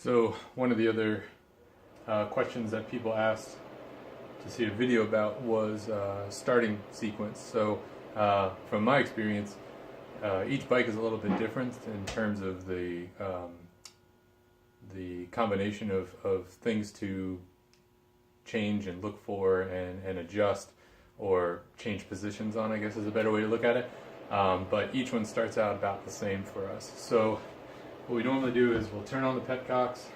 So one of the other questions that people asked to see a video about was starting sequence. So from my experience, each bike is a little bit different in terms of the combination of things to change and look for and adjust or change positions on, I guess is a better way to look at it. But each one starts out about the same for us. So what we normally do is we'll turn on the petcocks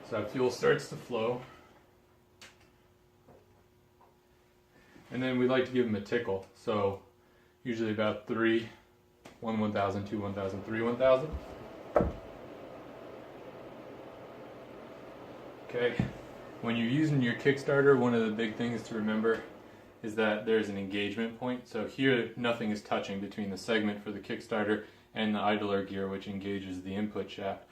so that fuel starts to flow. And then we like to give them a tickle. So usually about 3, 1 1000, 2 1000, 3 1000. Okay. When you're using your Kickstarter, one of the big things to remember is that there's an engagement point. So here nothing is touching between the segment for the Kickstarter and the idler gear, which engages the input shaft.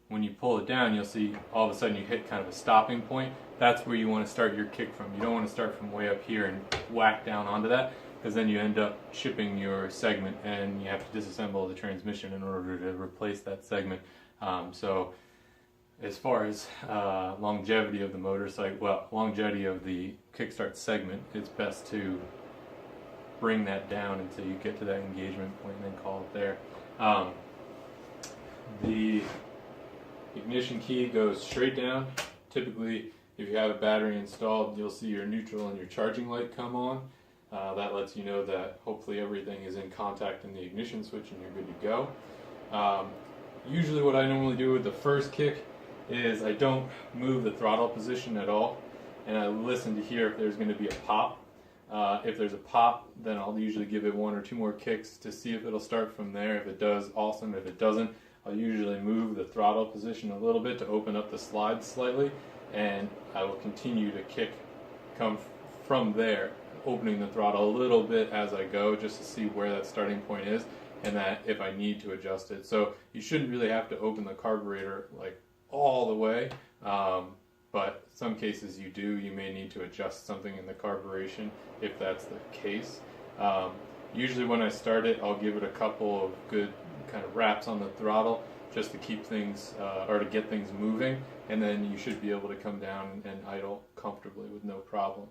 When you pull it down, you'll see all of a sudden you hit kind of a stopping point. That's where you want to start your kick from. You don't want to start from way up here and whack down onto that, because then you end up chipping your segment and you have to disassemble the transmission in order to replace that segment. So as far as longevity of the motorcycle, well, longevity of the kickstart segment, it's best to bring that down until you get to that engagement point and then call it there. The ignition key goes straight down. Typically, if you have a battery installed, you'll see your neutral and your charging light come on. That lets you know that hopefully everything is in contact in the ignition switch and you're good to go. Usually what I normally do with the first kick is I don't move the throttle position at all, and I listen to hear if there's going to be a pop. If there's a pop, then I'll usually give it 1 or 2 more kicks to see if it'll start from there. If it does, awesome. If it doesn't, I'll usually move the throttle position a little bit to open up the slides slightly, and I will continue to come from there, opening the throttle a little bit as I go, just to see where that starting point is and that if I need to adjust it. So you shouldn't really have to open the carburetor like all the way, but some cases you do. You may need to adjust something in the carburation if that's the case. Usually when I start it, I'll give it a couple of good kind of raps on the throttle just to keep things or to get things moving, and then you should be able to come down and idle comfortably with no problem.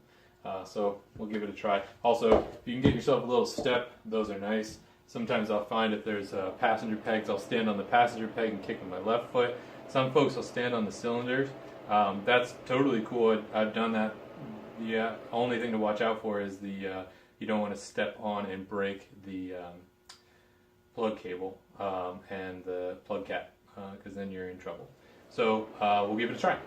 So we'll give it a try. Also, if you can get yourself a little step, those are nice. Sometimes I'll find if there's passenger pegs, I'll stand on the passenger peg and kick with my left foot. Some folks will stand on the cylinders. That's totally cool. I've done that. The only thing to watch out for is you don't want to step on and break the plug cable and the plug cap, because then you're in trouble. So we'll give it a try.